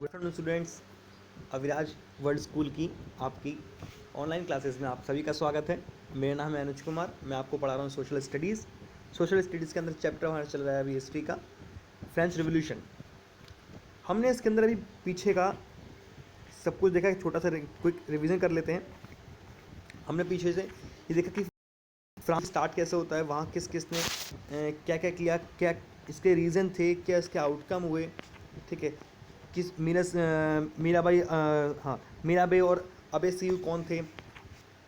Good afternoon students. Aviraj world school की आपकी online classes में आप सभी का स्वागत है। मेरा नाम है अनुज कुमार। मैं आपको पढ़ा रहा हूँ सोशल स्टडीज़। सोशल स्टडीज़ के अंदर चैप्टर हमारा चल रहा है अभी हिस्ट्री का, फ्रेंच रिवॉल्यूशन। हमने इसके अंदर अभी पीछे का सब कुछ देखा, एक छोटा सा क्विक रिवीजन कर लेते हैं। हमने पीछे से ये देखा कि फ्रांस स्टार्ट कैसे होता है, वहाँ किस किस ने क्या क्या किया, क्या इसके रीज़न थे, क्या इसके आउटकम हुए। ठीक है, किस मीराबाई हाँ मीराबाई और अबे सिंह कौन थे,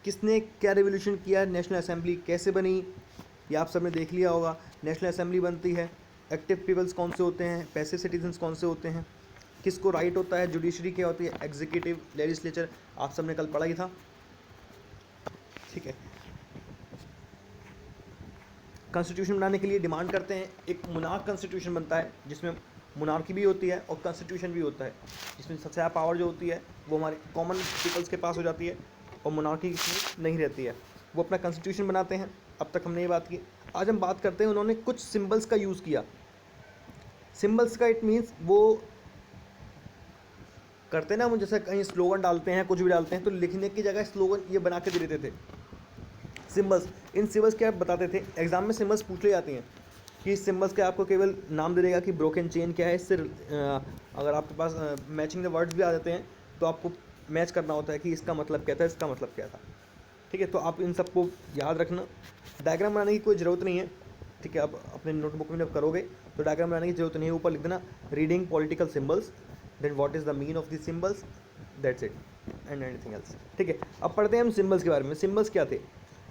किसने क्या रेवोल्यूशन किया, नेशनल असेंबली कैसे बनी, ये आप सबने देख लिया होगा। नेशनल असेंबली बनती है, एक्टिव पीपल्स कौन से होते हैं, पैसिव सिटीजन्स कौन से होते हैं, किसको राइट होता है, जुडिशरी क्या होती है, एग्जीक्यूटिव, लेजिस्लेचर, आप सबने कल पढ़ा ही था। ठीक है, कॉन्स्टिट्यूशन बनाने के लिए डिमांड करते हैं, एक मुनार्क कॉन्स्टिट्यूशन बनता है जिसमें मुनार्की भी होती है और कॉन्स्टिट्यूशन भी होता है, जिसमें सबसे ज़्यादा पावर जो होती है वो हमारे कॉमन पीपल्स के पास हो जाती है और मुनार्की की नहीं रहती है। वो अपना कॉन्स्टिट्यूशन बनाते हैं। अब तक हमने ये बात की। आज हम बात करते हैं, उन्होंने कुछ सिम्बल्स का यूज़ किया। सिम्बल्स का इट मीन्स वो करते ना, वो जैसे कहीं स्लोगन डालते हैं, कुछ भी डालते हैं तो लिखने की जगह स्लोगन ये बना के दे देते थे सिम्बल्स। इन सिम्बल्स क्या बताते थे, एग्जाम में सिम्बल्स पूछ ली जाती हैं कि सिम्बल्स का आपको केवल नाम दे देगा कि ब्रोकन चेन क्या है। इससे अगर आपके पास मैचिंग द वर्ड्स भी आ जाते हैं तो आपको मैच करना होता है कि इसका मतलब क्या था, इसका मतलब क्या था। ठीक है, तो आप इन सबको याद रखना। डायग्राम बनाने की कोई ज़रूरत नहीं है। ठीक है, आप अपने नोटबुक में जब करोगे तो डायग्राम बनाने की ज़रूरत नहीं है। ऊपर लिख देना reading political symbols, then what is the mean of the symbols, that's it and anything else. ठीक है, अब पढ़ते हैं हम सिम्बल्स के बारे में। सिम्बल्स क्या थे,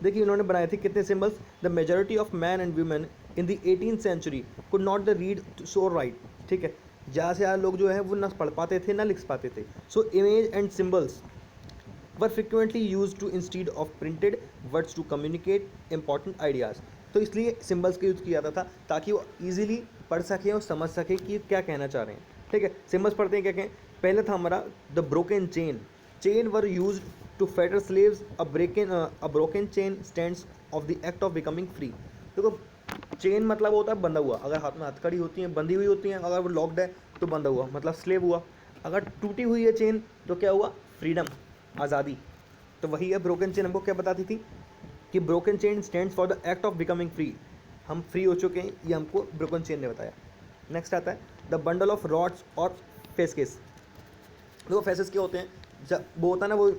देखिए उन्होंने बनाए थे कितने symbols. The majority of man and women in the 18th century could not the read so write. ठीक है, ज़्यादा से ज़्यादा लोग जो है वो ना पढ़ पाते थे ना लिख पाते थे। So image and symbols were frequently use to instead of printed words to communicate important ideas. तो इसलिए सिम्बल्स का यूज़ किया जाता था ताकि वो ईजिली पढ़ सकें और समझ सकें कि क्या कहना चाह रहे हैं। ठीक है, सिम्बल्स पढ़ते हैं क्या कहें। पहले था हमारा the broken chain. Chain were use to fetter slaves. A broken chain stands of the act of becoming free. देखो, चेन मतलब होता है बंधा हुआ। अगर हाथ में हथकड़ी होती है, बंधी हुई होती हैं, अगर वो लॉक्ड है तो बंधा हुआ मतलब स्लेव हुआ। अगर टूटी हुई है चेन तो क्या हुआ, फ्रीडम, आज़ादी। तो वही है ब्रोकन चेन। हमको क्या बताती थी कि broken chain stands for the act of becoming free. हम फ्री हो चुके हैं, ये हमको ब्रोकन चेन ने बताया। नेक्स्ट आता है द बंडल ऑफ रॉड्स और फेसकेस। देखो फेसेस क्या होते हैं, जब वो होता है ना वो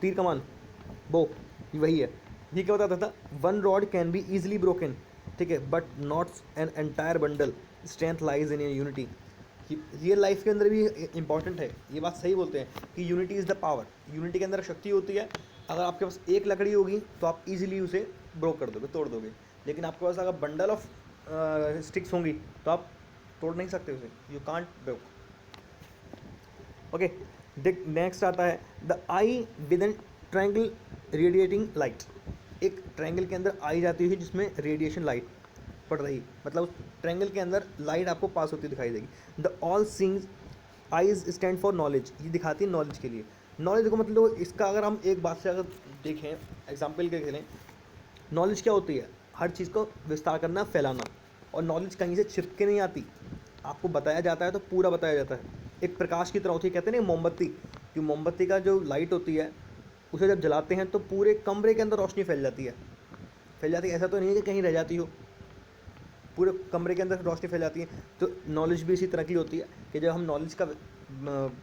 तीर कमान, वो वही है। ये क्या बताता था, one rod can be easily broken. ठीक है, but not an entire bundle, strength lies in unity. Real life के अंदर भी इंपॉर्टेंट है, ये बात सही बोलते हैं कि unity is the power. Unity के अंदर शक्ति होती है। अगर आपके पास एक लकड़ी होगी तो आप इजीली उसे ब्रोक कर दोगे, तोड़ दोगे। लेकिन आपके पास अगर बंडल ऑफ स्टिक्स होंगी तो आप तोड़ नहीं सकते उसे, you can't broke. Okay, next आता है the eye with an triangle radiating light. एक ट्रायंगल के अंदर आई जाती है जिसमें रेडिएशन लाइट पड़ रही, मतलब उस ट्रायंगल के अंदर लाइट आपको पास होती दिखाई देगी। The all seeing eyes stand for knowledge, ये दिखाती है नॉलेज के लिए। नॉलेज देखो मतलब इसका अगर हम एक बात से अगर देखें, एग्जाम्पल के खेलें, नॉलेज क्या होती है, हर चीज़ को विस्तार करना, फैलाना। और नॉलेज कहीं से छिप के नहीं आती, आपको बताया जाता है तो पूरा बताया जाता है। एक प्रकाश की तरह होती है, कहते हैं ना मोमबत्ती, कि मोमबत्ती का जो लाइट होती है उसे जब जलाते हैं तो पूरे कमरे के अंदर रोशनी फैल जाती है। फैल जाती है, ऐसा तो नहीं है कि कहीं रह जाती हो, पूरे कमरे के अंदर रोशनी फैल जाती है। तो नॉलेज भी इसी तरह की होती है कि जब हम नॉलेज का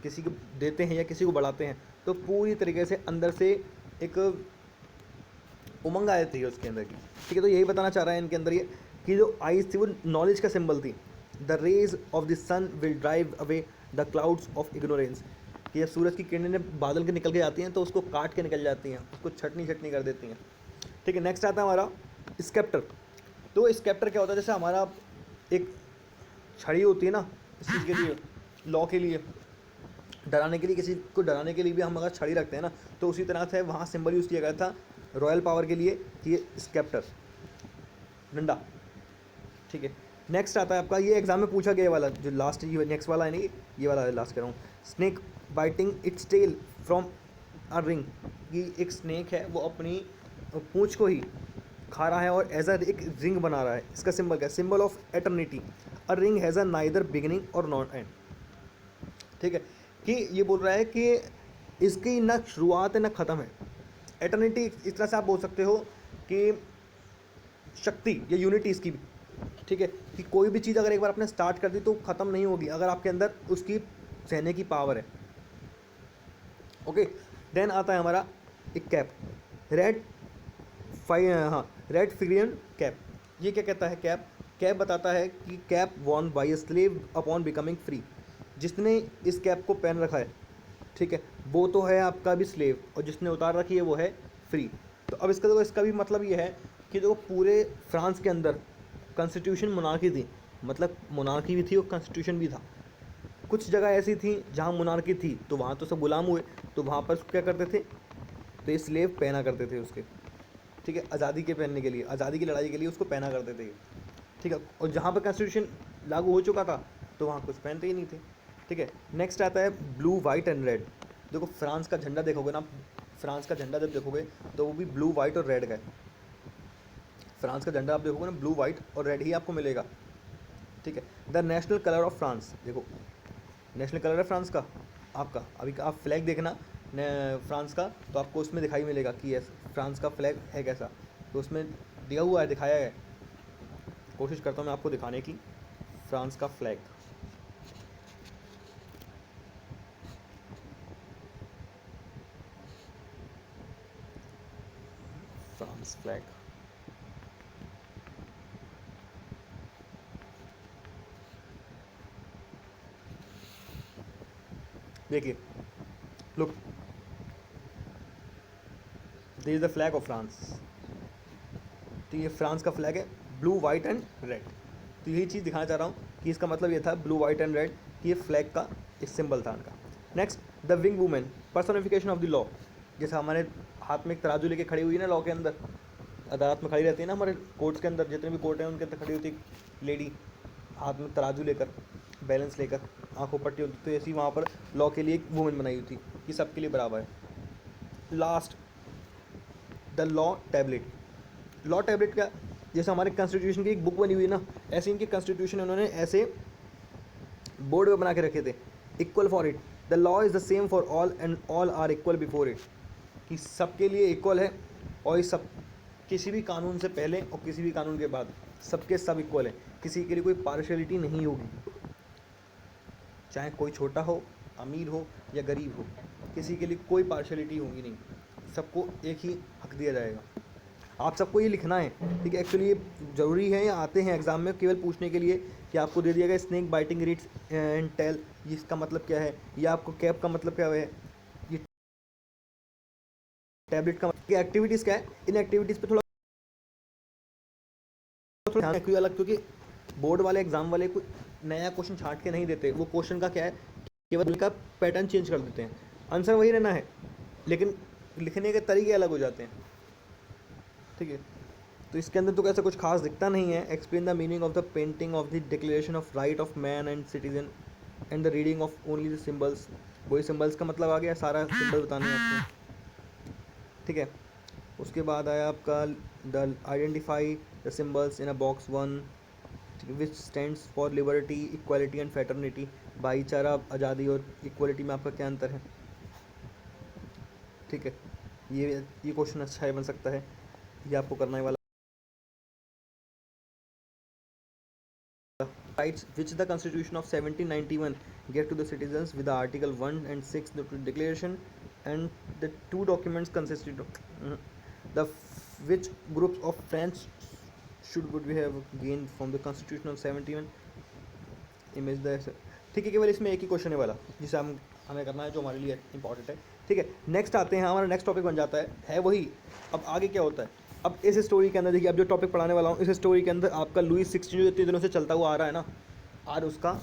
किसी को देते हैं या किसी को बढ़ाते हैं तो पूरी तरीके से अंदर से एक उमंग आ जाती है उसके अंदर की। ठीक है, तो यही बताना चाह रहा है इनके अंदर ये कि जो आइज थी वो नॉलेज का सिंबल थी। The rays of the sun will drive away the clouds of ignorance, कि जब सूरज की किरणें बादल के निकल के जाती हैं तो उसको काट के निकल जाती हैं, उसको छटनी छटनी कर देती हैं। ठीक है, नेक्स्ट आता है हमारा स्केप्टर। तो स्केप्टर क्या होता है, जैसे हमारा एक छड़ी होती है ना इस चीज़ के लिए, लॉ के लिए, डराने के लिए, किसी को डराने के लिए भी हम अगर छड़ी रखते हैं ना, तो उसी तरह से वहाँ सिंबल यूज़ किया गया था रॉयल पावर के लिए कि ये स्केप्टर, डंडा। ठीक है, नेक्स्ट आता है आपका, ये एग्जाम में पूछा गया वाला जो लास्ट, ये नेक्स्ट वाला है नहीं, ये वाला लास्ट कह रहा हूँ। Snake biting its tail from a ring, कि एक स्नेक है वो अपनी पूंछ को ही खा रहा है और एज अ एक रिंग बना रहा है। इसका सिंबल क्या है, symbol of eternity. A ring has a neither beginning और नॉट एंड। ठीक है, कि ये बोल रहा है कि इसकी ना शुरुआत है ना ख़त्म है। एटर्निटी इस तरह से आप बोल सकते हो कि शक्ति या यूनिटी इसकी भी, ठीक है, कि कोई भी चीज़ अगर एक बार आपने स्टार्ट कर दी तो ख़त्म नहीं होगी अगर आपके अंदर उसकी सहने की पावर है। ओके, देन आता है हमारा एक कैप, रेड रेड फिग्रियन कैप। ये क्या कहता है कैप? कैप बताता है कि cap Warne bye a slave upon becoming free. जिसने इस कैप को पहन रखा है, ठीक है, वो तो है आपका भी स्लेव, और जिसने उतार रखी है वो है फ्री। तो अब इसका भी मतलब ये है कि जो पूरे फ्रांस के अंदर कॉन्स्टिट्यूशन मोनार्की थी, मतलब मोनार्की भी थी और कॉन्स्टिट्यूशन भी था। कुछ जगह ऐसी थी जहाँ मोनार्की थी तो वहाँ तो सब गुलाम हुए, तो वहाँ पर क्या करते थे, तो ये स्लेव पहना करते थे उसके, ठीक है, आज़ादी के पहनने के लिए, आज़ादी की लड़ाई के लिए उसको पहना करते थे, ठीक है। और जहाँ पर कॉन्स्टिट्यूशन लागू हो चुका था तो वहाँ कुछ पहनते ही नहीं थे, ठीक है। नेक्स्ट आता है ब्लू वाइट एंड रेड। देखो फ्रांस का झंडा देखोगे ना, फ्रांस का झंडा जब देखोगे तो वो भी ब्लू वाइट और रेड का है। फ्रांस का झंडा आप देखोगे ना, ब्लू वाइट और रेड ही आपको मिलेगा, ठीक है। The national colour of France, देखो नेशनल कलर है फ्रांस का आपका, अभी आप फ्लैग देखना फ्रांस का, तो आपको उसमें दिखाई मिलेगा कि यस फ्रांस का फ्लैग है कैसा, तो उसमें दिया हुआ है, दिखाया है। कोशिश करता हूँ मैं आपको दिखाने की, फ्रांस का फ्लैग, फ्रांस फ्लैग, देखिए, look, this is the flag of France. तो ये फ्रांस का फ्लैग है, ब्लू वाइट एंड रेड। तो यही चीज़ दिखाना चाह रहा हूँ कि इसका मतलब ये था ब्लू वाइट एंड रेड, कि ये फ्लैग का एक सिंबल था उनका। Next, the wing women, personification of the law. जैसे हमारे हाथ में एक तराजू लेके खड़ी हुई है ना लॉ के अंदर, अदालत में खड़ी रहती है ना, हमारे कोर्ट्स के अंदर जितने भी कोर्ट हैं उनके अंदर खड़ी होती है लेडी, हाथ में तराजू लेकर, बैलेंस लेकर, आंखों पट्टी होती, तो ऐसी वहाँ पर लॉ के लिए एक वुमेन बनाई हुई थी कि सबके लिए बराबर है। Last, the law tablet. Law tablet का, जैसे हमारे कॉन्स्टिट्यूशन की एक बुक बनी हुई है ना, ऐसे इनकी कॉन्स्टिट्यूशन उन्होंने ऐसे बोर्ड पे बना के रखे थे, equal for it, the law is the same for all and all are equal before it, कि सबके लिए इक्वल है, और ये सब किसी भी कानून से पहले और किसी भी कानून के बाद सबके सब इक्वल है, किसी के लिए कोई पार्शलिटी नहीं होगी, चाहे कोई छोटा हो, अमीर हो या गरीब हो, किसी के लिए कोई पार्शलिटी होगी नहीं, सबको एक ही हक दिया जाएगा। आप सबको ये लिखना है, ठीक है। एक्चुअली ये ज़रूरी है, या आते हैं एग्जाम में केवल पूछने के लिए कि आपको दे दिया गया snake biting reads and tail, इसका मतलब क्या है, या आपको कैप का मतलब क्या है, ये टैबलेट का मतलब, एक्टिविटीज़ क्या है, इन एक्टिविटीज़ पे थोड़ा थोड़ा ध्यान रखिए अलग, क्योंकि बोर्ड वाले एग्जाम वाले कोई नया क्वेश्चन छांट के नहीं देते, वो क्वेश्चन का क्या है, केवल उनका पैटर्न चेंज कर देते हैं, आंसर वही रहना है लेकिन लिखने के तरीके अलग हो जाते हैं, ठीक है। तो इसके अंदर तो ऐसा कुछ खास दिखता नहीं है। Explain the meaning of the painting of the declaration of right of man and citizen and the reading of only the symbols. वही सिम्बल्स का मतलब आ गया, सारा सिम्बल बताने हैं आपको, ठीक है। उसके बाद आया आपका the identify the symbols in a box one which stands for liberty equality and fraternity. भाईचारा, आज़ादी और इक्वालिटी में आपका क्या अंतर है, ठीक है। ये क्वेश्चन अच्छा है, बन सकता है, ये आपको करने वाला। Rights which the Constitution of 1791 gave to the citizens with the Article 1 and 6 the Declaration, and the two documents consisted of the which groups of French would we have gained from the Constitution of 71 image the, ठीक है। केवल इसमें एक ही question है वाला जिसे हमें करना है, जो हमारे लिए इंपॉर्टेंट है, ठीक है। नेक्स्ट आते हैं, हमारा नेक्स्ट टॉपिक बन जाता है वही। अब आगे क्या होता है, अब इस स्टोरी के अंदर देखिए, अब जो टॉपिक पढ़ाने वाला हूँ इस स्टोरी के अंदर आपका लुई 16 जो इतने दिनों से चलता हुआ आ रहा है ना, आज उसका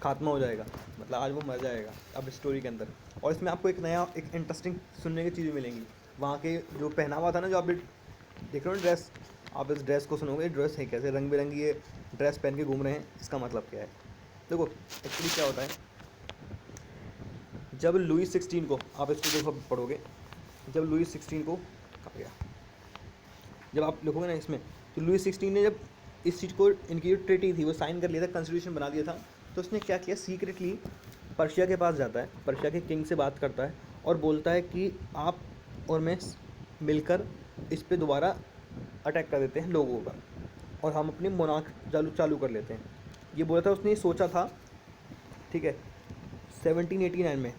खात्मा हो जाएगा, मतलब आज वो मर जाएगा अब स्टोरी के अंदर। और इसमें आपको एक नया, एक इंटरेस्टिंग सुनने की चीज़ें मिलेंगी। वहाँ के जो पहनावा था ना, जो आप देख रहे हो ड्रेस, आप इस ड्रेस को सुनोगे, ड्रेस है कैसे, रंग बिरंगी ये ड्रेस पहन के घूम रहे हैं, इसका मतलब क्या है। देखो एक्चुअली क्या होता है, जब लुई 16 को, आप इसको देखो पढ़ोगे, जब लुई 16 को कहा गया, जब आप लिखोगे ना इसमें, तो लुई 16 ने जब इस चीज़ को, इनकी जो ट्रीटी थी वो साइन कर लिया था, कॉन्स्टिट्यूशन बना दिया था, तो उसने क्या किया, सीक्रेटली पर्शिया के पास जाता है, पर्शिया के किंग से बात करता है और बोलता है कि आप और मैं मिलकर इस पे दोबारा अटैक कर देते हैं लोगों का और हम अपनी मोनार्क चालू कर लेते हैं। ये बोला था उसने, सोचा था, ठीक है, 1789 में।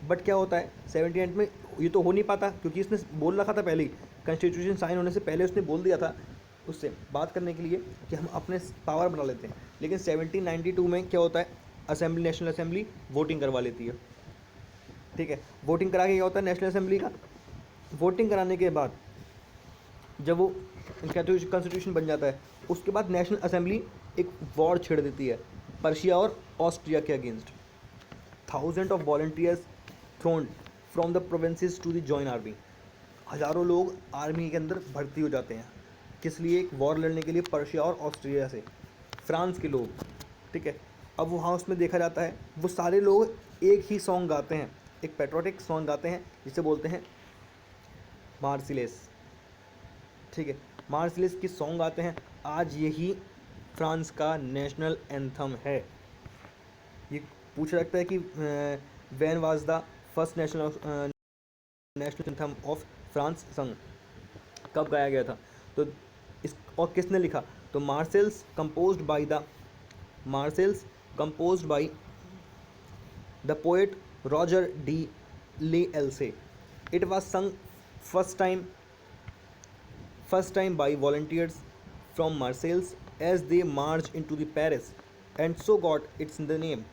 बट क्या होता है 1789 में ये तो हो नहीं पाता क्योंकि इसने बोल रखा था पहले ही, कॉन्स्टिट्यूशन साइन होने से पहले उसने बोल दिया था उससे बात करने के लिए कि हम अपने पावर बना लेते हैं। लेकिन 1792 में क्या होता है, असेंबली, नेशनल असेंबली वोटिंग करवा लेती है, ठीक है। वोटिंग करा के क्या होता है नेशनल असेंबली का, वोटिंग कराने के बाद जब वो कॉन्स्टिट्यूशन बन जाता है, उसके बाद नेशनल असेंबली एक वॉर छेड़ देती है पर्शिया और ऑस्ट्रिया के against. Thousand of volunteers thrown from the provinces to the join army. हज़ारों लोग आर्मी के अंदर भर्ती हो जाते हैं, किस लिए, एक वॉर लड़ने के लिए पर्शिया और ऑस्ट्रिया से, फ्रांस के लोग, ठीक है। अब वहाँ उसमें देखा जाता है वो सारे लोग एक ही सॉन्ग गाते हैं, एक पेट्रोटिक सॉन्ग गाते हैं जिसे बोलते हैं मार्सिलेस, ठीक है। मार्सिलेस की सॉन्ग गाते हैं। आज यही फ्रांस का नेशनल एंथम है। ये पूछा जाता है कि when was the first national anthem of France संग, कब गाया गया था, तो इस और किसने लिखा, तो Marseillaise composed by the poet रॉजर de Lisle. It was sung first time by volunteers from Marseilles as they marched into the Paris and so got its the name।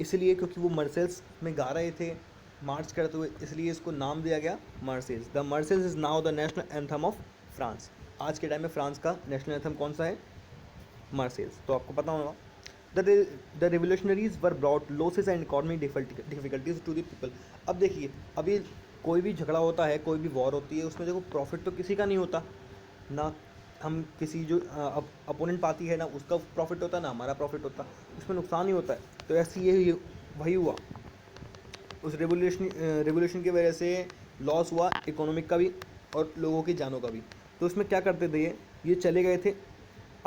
इसलिए क्योंकि वो मार्सेल्स में गा रहे थे मार्च करते हुए, इसलिए इसको नाम दिया गया Marseillaise. The Marseillaise is now the national anthem of France. आज के टाइम में फ्रांस का नेशनल एंथम कौन सा है, मार्सेल्स, तो आपको पता होगा। The revolutionaries were brought losses and economic difficulties to the people. अब देखिए, अभी कोई भी झगड़ा होता है, कोई भी वॉर होती है, उसमें देखो प्रॉफिट तो किसी का नहीं होता ना, हम किसी जो अपोनेंट पार्टी है ना उसका प्रॉफिट होता है ना हमारा प्रॉफिट होता, उसमें नुकसान ही होता है। तो ऐसे ये वही हुआ, उस रेवोल्यूशन की वजह से लॉस हुआ इकोनॉमिक का भी और लोगों की जानों का भी। तो उसमें क्या करते थे, ये चले गए थे,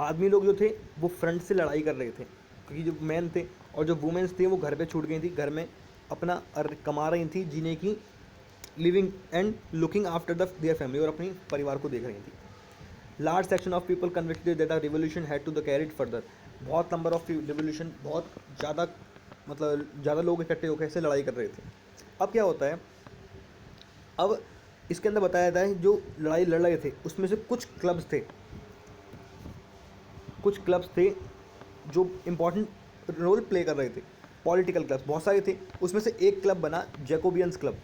आदमी लोग जो थे वो फ्रंट से लड़ाई कर रहे थे क्योंकि जो मैन थे और जो वुमेन्स थी वो घर पे छूट गई थी, घर में अपना कमा रही थी, जीने की, living and looking after their family, और अपनी परिवार को देख रही थी। Large section of people convicted that the revolution had to the carried further. बहुत नंबर ऑफ रिवोल्यूशन, बहुत ज़्यादा, मतलब ज़्यादा लोग इकट्ठे होकर ऐसे लड़ाई कर रहे थे। अब क्या होता है, अब इसके अंदर बताया जाता है जो लड़ाई लड़ रहे थे उसमें से कुछ क्लब्स थे जो इम्पोर्टेंट रोल प्ले कर रहे थे। पॉलिटिकल क्लब्स बहुत सारे थे, उसमें से एक क्लब बना जैकोबियंस क्लब,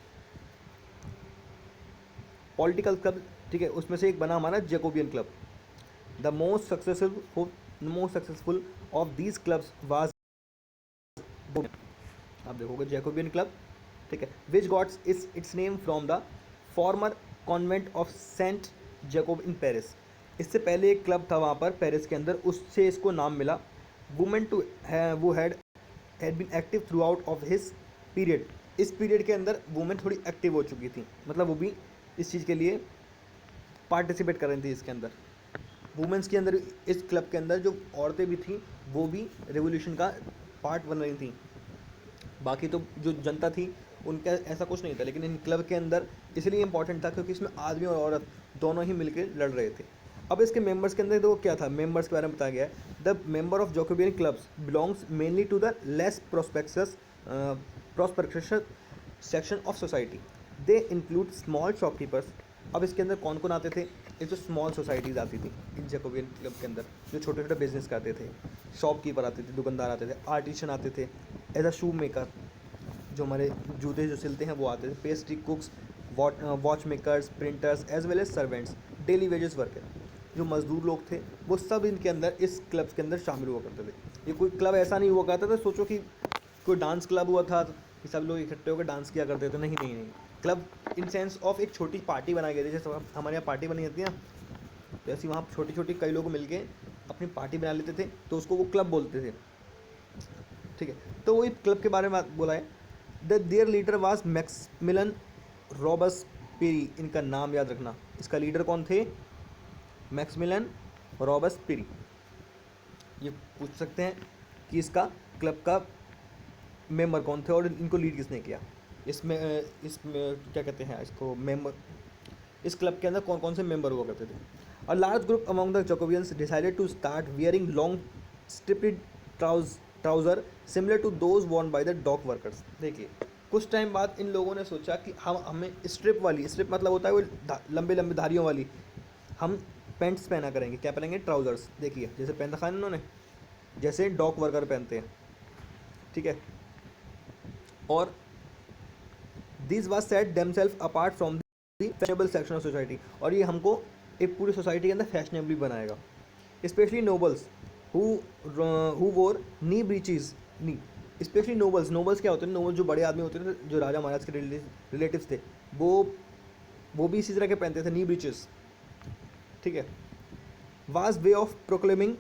पॉलिटिकल क्लब, ठीक है। उसमें से एक बना हमारा Jacobin club. The most successful of these clubs was, आप देखोगे जैकोबियन क्लब, ठीक है, which got its name from the former convent of Saint Jacob in Paris. इससे पहले एक क्लब था वहाँ पर पेरिस के अंदर, उससे इसको नाम मिला। Women too who had been active throughout of his period. इस पीरियड के अंदर वुमेन थोड़ी एक्टिव हो चुकी थी, मतलब वो भी इस चीज़ के लिए पार्टिसिपेट कर रही थी। इसके अंदर वुमेंस के अंदर, इस क्लब के अंदर जो औरतें भी थी वो भी रेवोल्यूशन का पार्ट बन रही थी। बाकी तो जो जनता थी उनका ऐसा कुछ नहीं था, लेकिन इन क्लब के अंदर इसलिए इंपॉर्टेंट था क्योंकि इसमें आदमी और औरत दोनों ही मिलकर लड़ रहे थे। अब इसके मेंबर्स के अंदर तो क्या था, मेंबर्स के बारे में बताया गया है। The member of Jacobin clubs belongs mainly to the less prosperous section of society. They include small shopkeepers. अब इसके अंदर कौन कौन आते थे, ये जो स्मॉल सोसाइटीज़ आती थी इन जैकोबियन क्लब के अंदर, जो छोटे छोटे बिजनेस करते थे, शॉपकीपर आते थे, दुकानदार आते थे, आर्टिशन आते थे, एज अ शू मेकर, जो हमारे जूते जो सिलते हैं वो आते थे, pastry cooks, watch makers, printers, as well as servants, daily wages worker, जो मजदूर लोग थे वो सब इनके अंदर, इस क्लब्स के अंदर शामिल हुआ करते थे। ये कोई क्लब ऐसा नहीं हुआ करता था, सोचो कि कोई डांस क्लब हुआ था कि सब लोग इकट्ठे होकर डांस किया करते थे, नहीं नहीं नहीं। क्लब इन सेंस ऑफ एक छोटी पार्टी बनाई गई थी, जैसे हमारे यहाँ पार्टी बनी जाती है ना, तो ऐसी वहाँ छोटी छोटी कई लोग मिलके अपनी पार्टी बना लेते थे, तो उसको वो क्लब बोलते थे, ठीक है। तो वही क्लब के बारे में बोला है। देयर लीडर वाज मैक्सिमिलियन रॉबस्पेरी, इनका नाम याद रखना। इसका लीडर कौन थे, मैक्सिमिलियन रॉबस्पेरी। ये पूछ सकते हैं कि इसका क्लब का मेंबर कौन थे और इनको लीड किसने किया, इसमें क्या कहते हैं इसको मेंबर, इस क्लब के अंदर कौन कौन से मेंबर हुआ करते थे। A large group among the Jacobins decided to start wearing long striped trouser similar to those worn by the dock workers. देखिए कुछ टाइम बाद इन लोगों ने सोचा कि हमें स्ट्रिप वाली, स्ट्रिप मतलब होता है वो लंबे लंबे धारियों वाली, हम पैंट्स पहना करेंगे। क्या पहनेंगे? ट्राउज़र्स। देखिए जैसे पहन रखा है इन्होंने, जैसे डॉक वर्कर पहनते हैं, ठीक है। और this was set themselves apart from the fashionable section of society, और ये हमको एक पूरी सोसाइटी के अंदर फैशनेबली बनाएगा। स्पेशली नोबल्स हु वोर नी ब्रीचेस, नी स्पेशली नोबल्स, नोबल्स क्या होते हैं? नोबल्स जो बड़े आदमी होते थे, जो राजा महाराज के रिलेटिव्स थे, वो भी इसी तरह के पहनते थे, नी ब्रीचेस, ठीक है। Was way of proclaiming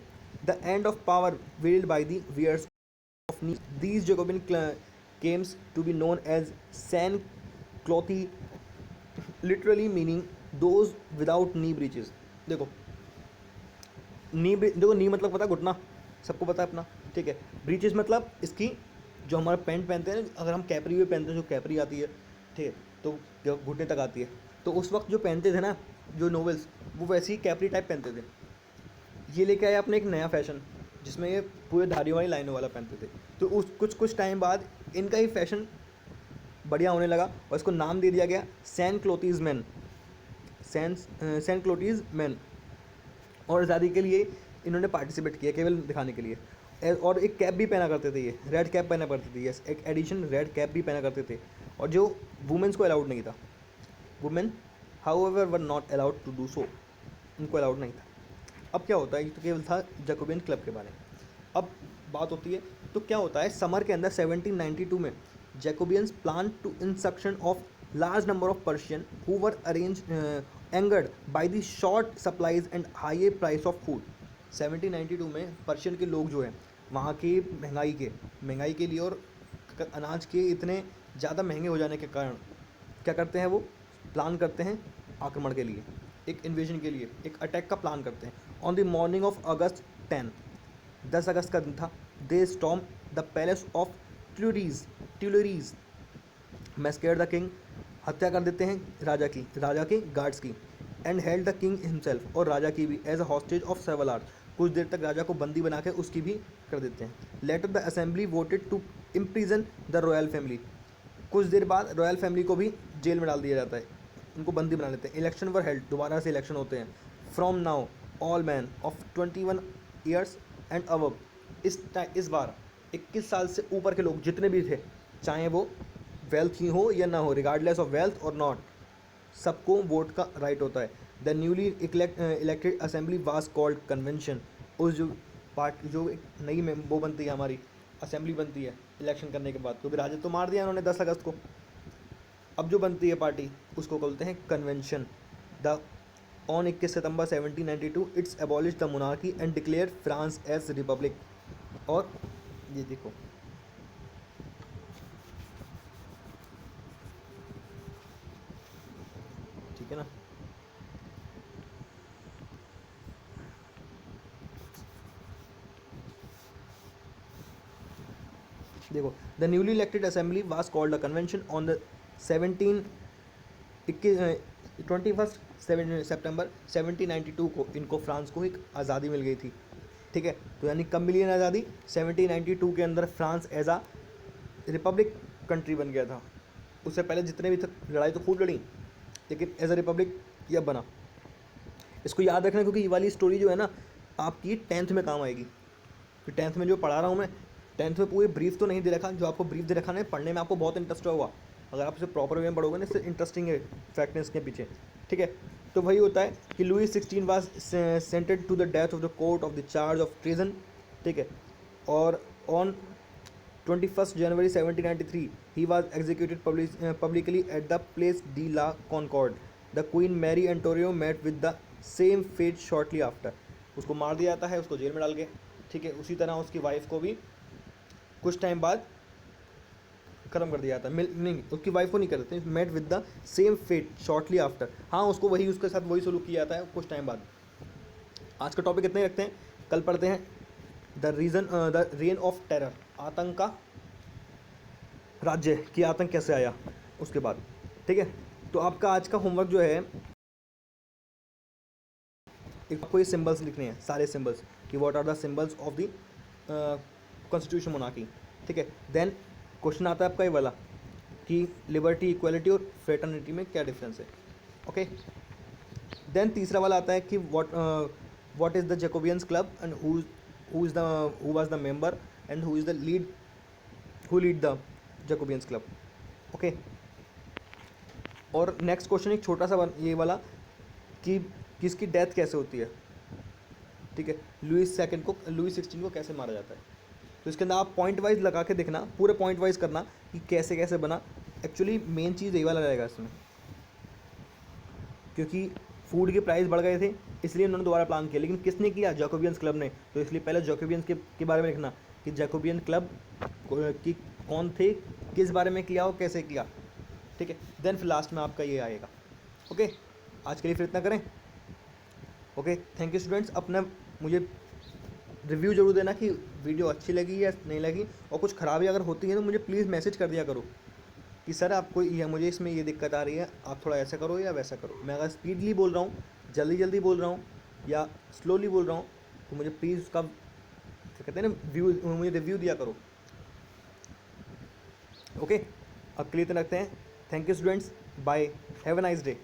the end of power wielded by the wearers of knee. These Jacobin came to be known as sans-cloths, literally meaning those without knee breeches. देखो नी मतलब पता है, घुटना, सबको पता है अपना, ठीक है। ब्रीचेस मतलब इसकी जो हमारा पैंट पहनते हैं, अगर हम कैपरी भी पहनते हैं, जो कैपरी आती है, ठीक है, तो जो घुटने तक आती है, तो उस वक्त जो पहनते थे ना जो नोवेल्स, वो वैसी कैपरी टाइप पहनते थे। ये लेके आए अपने एक नया फैशन, जिसमें ये पूरे धारियों वाली लाइनों वाला पहनते थे। तो उस कुछ टाइम बाद इनका ही फैशन बढ़िया होने लगा और इसको नाम दे दिया गया सैन-क्लोथीज़ मैन, सैन-क्लोथीज़ मैन। और आज़ादी के लिए इन्होंने पार्टिसिपेट किया केवल दिखाने के लिए। और एक कैप भी पहना करते थे, ये रेड कैप पहना करते थे, यस, एक एडिशन रेड कैप भी पहना करते थे। और जो वुमेन्स को अलाउड नहीं था, women however were not allowed to do so, उनको अलाउड नहीं था। अब क्या होता है, ये तो केवल था जैकोबियन क्लब के बारे में। अब बात होती है तो क्या होता है, समर के अंदर 1792 में Jacobins plan to instruction of large number of Persian who were angered by the short supplies and high price of food. 1792 में पर्शियन के लोग जो हैं, वहाँ की महंगाई के लिए और अनाज के इतने ज़्यादा महंगे हो जाने के कारण क्या करते हैं, वो प्लान करते हैं आक्रमण के लिए, एक इन्वेजन के लिए, एक अटैक का प्लान करते हैं। On the morning of August 10 अगस्त का दिन था। They storm the palace of Tuileries, massacre the king, हत्या कर देते हैं राजा के गार्ड्स की, and held the king himself, और राजा की भी, as a hostage of several hours, कुछ देर तक राजा को बंदी बना के उसकी भी कर देते हैं। Later the assembly voted to imprison the royal family, कुछ देर बाद रॉयल फैमिली को भी जेल में डाल दिया जाता है, उनको बंदी बना लेते हैं। इलेक्शन वर हेल्ड, दोबारा से इलेक्शन होते हैं। From now all man of 21 years and above, इस बार 21 साल से ऊपर के लोग जितने भी थे, चाहे वो वेल्थ ही हो या ना हो, रिगार्डलेस ऑफ वेल्थ और नॉट, सबको वोट का राइट होता है। The newly elected assembly was called convention, उस जो एक नई वो बनती है, हमारी असेंबली बनती है इलेक्शन करने के बाद, क्योंकि राजा तो मार दिया उन्होंने 10 अगस्त को, अब जो बनती है पार्टी उसको बोलते हैं convention. The on 21 September 1792 its abolish the monarchy and declare France as republic. और ये देखो, ठीक है ना, देखो, the newly elected assembly was called a convention on the 21 September 1792 को इनको फ्रांस को एक आज़ादी मिल गई थी, ठीक है। तो यानी कब मिली है आज़ादी? 1792 के अंदर फ्रांस एज आ रिपब्लिक कंट्री बन गया था। उससे पहले जितने भी थे लड़ाई तो खूब लड़ी, लेकिन एज अ रिपब्लिक यह बना। इसको याद रखना, क्योंकि ये वाली स्टोरी जो है ना आपकी 10th में काम आएगी। फिर 10th में जो पढ़ा रहा हूँ मैं, 10th में पूरी ब्रीफ तो नहीं दे रखा, जो आपको ब्रीफ दे रखा है पढ़ने में आपको बहुत इंटरेस्ट होगा, अगर आप इसे प्रॉपर वे में पढ़ोगे ना, इससे इंटरेस्टिंग है फैक्ट है इसके पीछे, ठीक है। तो वही होता है कि Louis 16 was sentenced to the death of the court of the charge of treason, ठीक है। और on 21 January 1793 he was executed publicly at the Place de la Concorde. The queen Marie Antoinette met with the same fate shortly after, उसको मार दिया जाता है, उसको jail में डाल के, ठीक है। उसी तरह उसकी वाइफ को भी कुछ टाइम बाद खत्म कर दिया जाता है, नहीं उसकी वाइफ को नहीं करते, met with the same fate shortly after, हाँ उसको वही, उसके साथ वही सलूक किया जाता है कुछ टाइम बाद। आज का टॉपिक इतने ही रखते हैं, कल पढ़ते हैं द रेन ऑफ टेरर, आतंक का राज्य की आतंक कैसे आया उसके बाद। ठीक है, तो आपका आज का होमवर्क जो है, एक आपको ये सिंबल्स लिखने हैं, सारे सिंबल्स, कि what are the symbols of the constitution monarchy. ठीक है, देन क्वेश्चन आता है आपका ये वाला कि लिबर्टी, इक्वलिटी और फ्रेटर्निटी में क्या डिफरेंस है। ओके, देन तीसरा वाला आता है कि what is the Jacobians club and who was the member and who is the lead the Jacobians club. Okay, और नेक्स्ट क्वेश्चन एक छोटा सा ये वाला कि किसकी डेथ कैसे होती है। ठीक है, लुइस 16 को कैसे मारा जाता है। तो इसके अंदर आप पॉइंट वाइज लगा के देखना, पूरे पॉइंट वाइज करना कि कैसे कैसे बना। एक्चुअली मेन चीज़ यही वाला रहेगा इसमें, क्योंकि फूड के प्राइस बढ़ गए थे इसलिए उन्होंने दोबारा प्लान किया, लेकिन किसने किया, जैकोबियंस क्लब ने। तो इसलिए पहले जैकोबियंस के बारे में लिखना कि जैकोबियन क्लब की कौन थे, किस बारे में किया और कैसे किया। ठीक है, देन फिर लास्ट में आपका ये आएगा। ओके, आज के लिए फिर इतना करें। Okay, thank you students. अपना मुझे रिव्यू जरूर देना कि वीडियो अच्छी लगी या नहीं लगी, और कुछ खराबी अगर होती है तो मुझे प्लीज़ मैसेज कर दिया करो कि सर आपको ये, मुझे इसमें ये दिक्कत आ रही है, आप थोड़ा ऐसा करो या वैसा करो। मैं अगर स्पीडली बोल रहा हूँ, जल्दी जल्दी बोल रहा हूँ या स्लोली बोल रहा हूँ, तो मुझे प्लीज़ उसका क्या कहते हैं ना, मुझे रिव्यू दिया करो। ओके, अब के लिए इतना रखते हैं। Thank you students, bye, have a nice day.